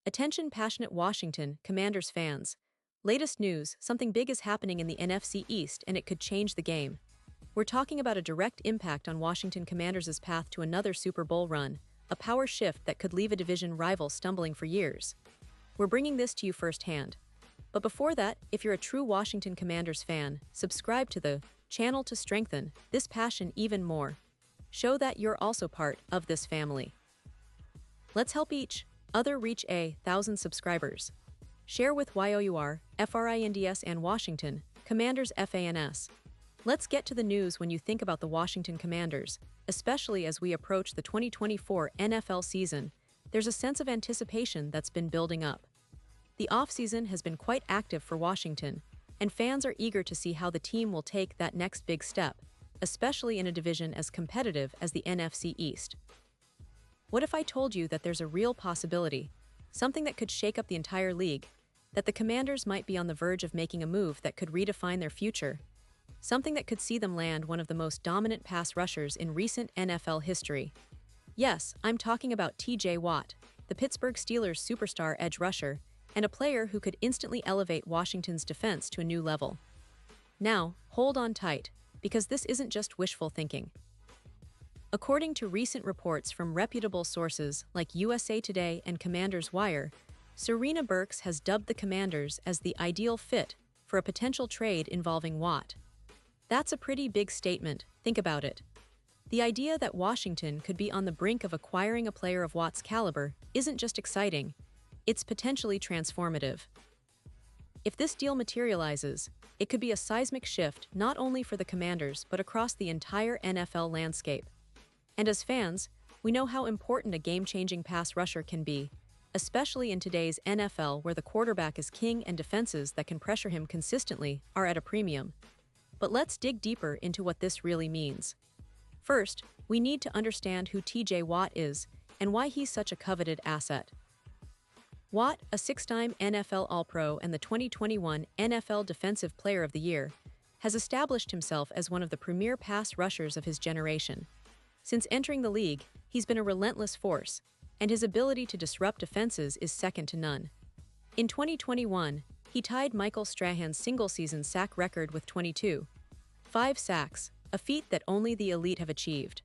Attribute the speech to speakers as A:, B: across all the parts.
A: Attention passionate Washington Commanders fans. Latest news, something big is happening in the NFC East and it could change the game. We're talking about a direct impact on Washington Commanders' path to another Super Bowl run, a power shift that could leave a division rival stumbling for years. We're bringing this to you firsthand. But before that, if you're a true Washington Commanders fan, subscribe to the channel to strengthen this passion even more. Show that you're also part of this family. Let's help each other reach 1,000 subscribers. Share with YOUR, FRINDS and Washington Commanders FANS. Let's get to the news. When you think about the Washington Commanders, especially as we approach the 2024 NFL season, there's a sense of anticipation that's been building up. The offseason has been quite active for Washington, and fans are eager to see how the team will take that next big step, especially in a division as competitive as the NFC East. What if I told you that there's a real possibility, something that could shake up the entire league, that the Commanders might be on the verge of making a move that could redefine their future? Something that could see them land one of the most dominant pass rushers in recent NFL history. Yes, I'm talking about TJ Watt, the Pittsburgh Steelers' superstar edge rusher, and a player who could instantly elevate Washington's defense to a new level. Now, hold on tight, because this isn't just wishful thinking. According to recent reports from reputable sources like USA Today and Commanders Wire, Serena Burks has dubbed the Commanders as the ideal fit for a potential trade involving Watt. That's a pretty big statement, think about it. The idea that Washington could be on the brink of acquiring a player of Watt's caliber isn't just exciting, it's potentially transformative. If this deal materializes, it could be a seismic shift not only for the Commanders but across the entire NFL landscape. And as fans, we know how important a game-changing pass rusher can be, especially in today's NFL where the quarterback is king and defenses that can pressure him consistently are at a premium. But let's dig deeper into what this really means. First, we need to understand who TJ Watt is and why he's such a coveted asset. Watt, a six-time NFL All-Pro and the 2021 NFL Defensive Player of the Year, has established himself as one of the premier pass rushers of his generation. Since entering the league, he's been a relentless force, and his ability to disrupt defenses is second to none. In 2021, he tied Michael Strahan's single-season sack record with 22.5 sacks, a feat that only the elite have achieved.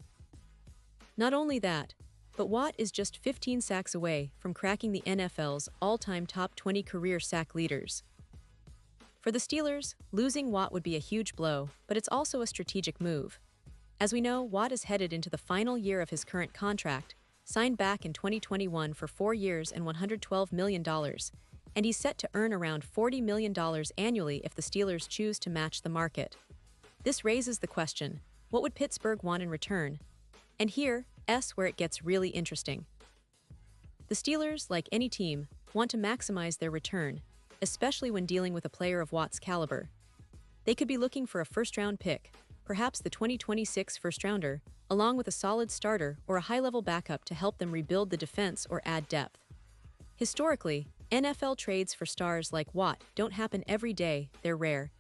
A: Not only that, but Watt is just 15 sacks away from cracking the NFL's all-time top 20 career sack leaders. For the Steelers, losing Watt would be a huge blow, but it's also a strategic move. As we know, Watt is headed into the final year of his current contract, signed back in 2021 for 4 years and $112 million, and he's set to earn around $40 million annually if the Steelers choose to match the market. This raises the question, what would Pittsburgh want in return? And here's where it gets really interesting. The Steelers, like any team, want to maximize their return, especially when dealing with a player of Watt's caliber. They could be looking for a first-round pick, perhaps the 2026 first-rounder, along with a solid starter or a high-level backup to help them rebuild the defense or add depth. Historically, NFL trades for stars like Watt don't happen every day, they're rare,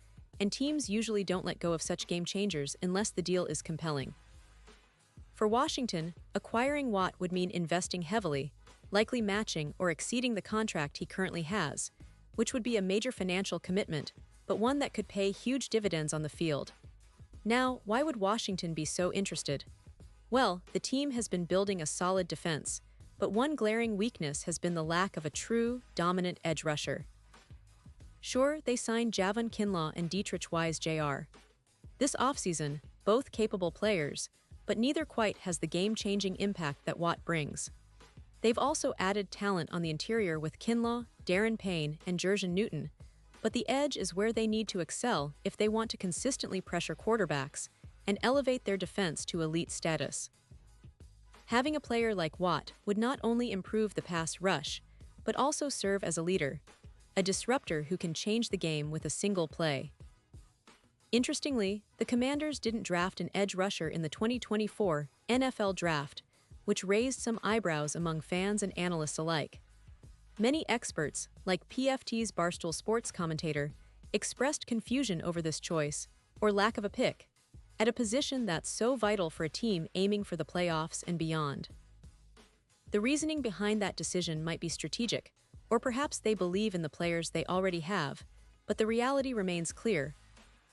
A: and teams usually don't let go of such game-changers unless the deal is compelling. For Washington, acquiring Watt would mean investing heavily, likely matching or exceeding the contract he currently has, which would be a major financial commitment, but one that could pay huge dividends on the field. Now, why would Washington be so interested? Well, the team has been building a solid defense, but one glaring weakness has been the lack of a true, dominant edge rusher. Sure, they signed Javon Kinlaw and Dietrich Wise Jr. this offseason, both capable players, but neither quite has the game-changing impact that Watt brings. They've also added talent on the interior with Kinlaw, Darren Payne, and Jerjan Newton, but the edge is where they need to excel if they want to consistently pressure quarterbacks and elevate their defense to elite status. Having a player like Watt would not only improve the pass rush, but also serve as a leader, a disruptor who can change the game with a single play. Interestingly, the Commanders didn't draft an edge rusher in the 2024 NFL Draft, which raised some eyebrows among fans and analysts alike. Many experts, like PFT's Barstool Sports commentator, expressed confusion over this choice, or lack of a pick, at a position that's so vital for a team aiming for the playoffs and beyond. The reasoning behind that decision might be strategic, Or perhaps they believe in the players they already have, but the reality remains clear.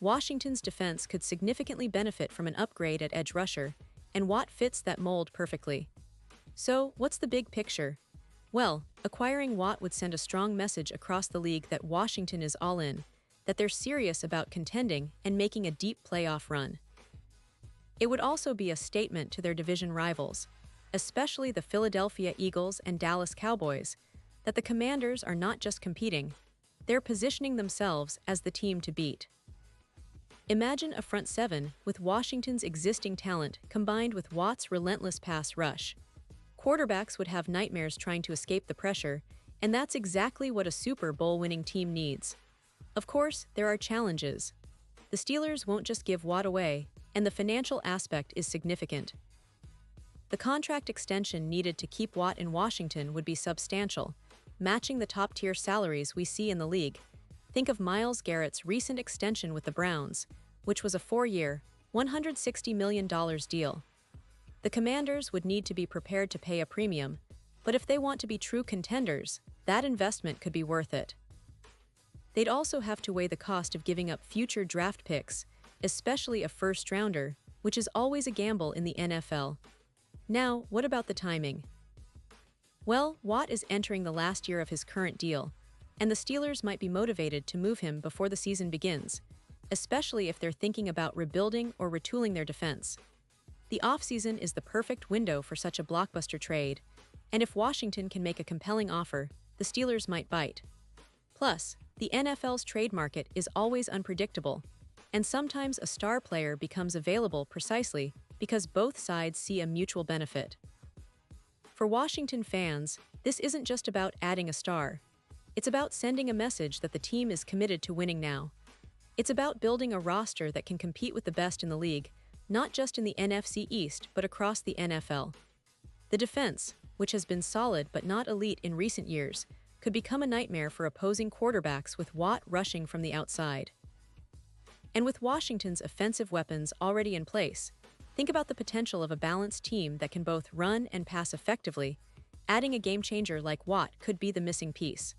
A: Washington's defense could significantly benefit from an upgrade at edge rusher, and Watt fits that mold perfectly. So, what's the big picture? Well, acquiring Watt would send a strong message across the league that Washington is all in, that they're serious about contending and making a deep playoff run. It would also be a statement to their division rivals, especially the Philadelphia Eagles and Dallas Cowboys, that the Commanders are not just competing, they're positioning themselves as the team to beat. Imagine a front seven with Washington's existing talent combined with Watt's relentless pass rush. Quarterbacks would have nightmares trying to escape the pressure, and that's exactly what a Super Bowl-winning team needs. Of course, there are challenges. The Steelers won't just give Watt away, and the financial aspect is significant. The contract extension needed to keep Watt in Washington would be substantial, matching the top-tier salaries we see in the league. Think of Myles Garrett's recent extension with the Browns, which was a 4-year, $160 million deal. The Commanders would need to be prepared to pay a premium, but if they want to be true contenders, that investment could be worth it. They'd also have to weigh the cost of giving up future draft picks, especially a first-rounder, which is always a gamble in the NFL. Now, what about the timing? Well, Watt is entering the last year of his current deal, and the Steelers might be motivated to move him before the season begins, especially if they're thinking about rebuilding or retooling their defense. The offseason is the perfect window for such a blockbuster trade, and if Washington can make a compelling offer, the Steelers might bite. Plus, the NFL's trade market is always unpredictable, and sometimes a star player becomes available precisely because both sides see a mutual benefit. For Washington fans, this isn't just about adding a star. It's about sending a message that the team is committed to winning now. It's about building a roster that can compete with the best in the league, not just in the NFC East but across the NFL. The defense, which has been solid but not elite in recent years, could become a nightmare for opposing quarterbacks with Watt rushing from the outside. And with Washington's offensive weapons already in place, think about the potential of a balanced team that can both run and pass effectively. Adding a game-changer like Watt could be the missing piece.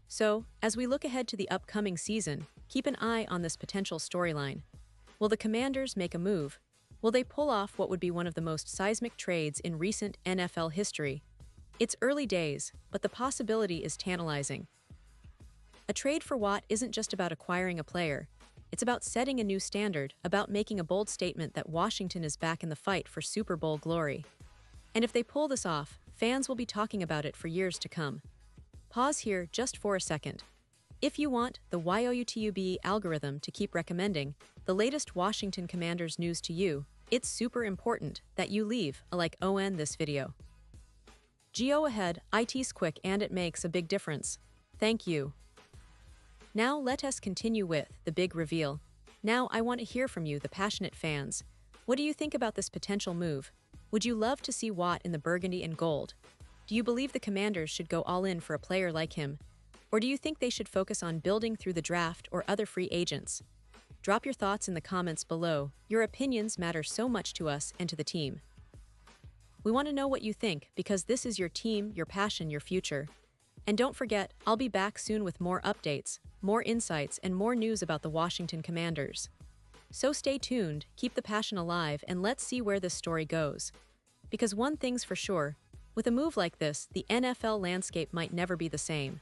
A: So, as we look ahead to the upcoming season, keep an eye on this potential storyline. Will the Commanders make a move? Will they pull off what would be one of the most seismic trades in recent NFL history? It's early days, but the possibility is tantalizing. A trade for Watt isn't just about acquiring a player. It's about setting a new standard, about making a bold statement that Washington is back in the fight for Super Bowl glory. And if they pull this off, fans will be talking about it for years to come. Pause here just for a second. If you want the YouTube algorithm to keep recommending the latest Washington Commanders news to you, it's super important that you leave a like on this video. Go ahead, it's quick and it makes a big difference. Thank you. Now let us continue with the big reveal. Now I want to hear from you, the passionate fans. What do you think about this potential move? Would you love to see Watt in the burgundy and gold? Do you believe the Commanders should go all in for a player like him? Or do you think they should focus on building through the draft or other free agents? Drop your thoughts in the comments below. Your opinions matter so much to us and to the team. We want to know what you think because this is your team, your passion, your future. And don't forget, I'll be back soon with more updates, more insights, and more news about the Washington Commanders. So stay tuned, keep the passion alive, and let's see where this story goes. Because one thing's for sure, with a move like this, the NFL landscape might never be the same.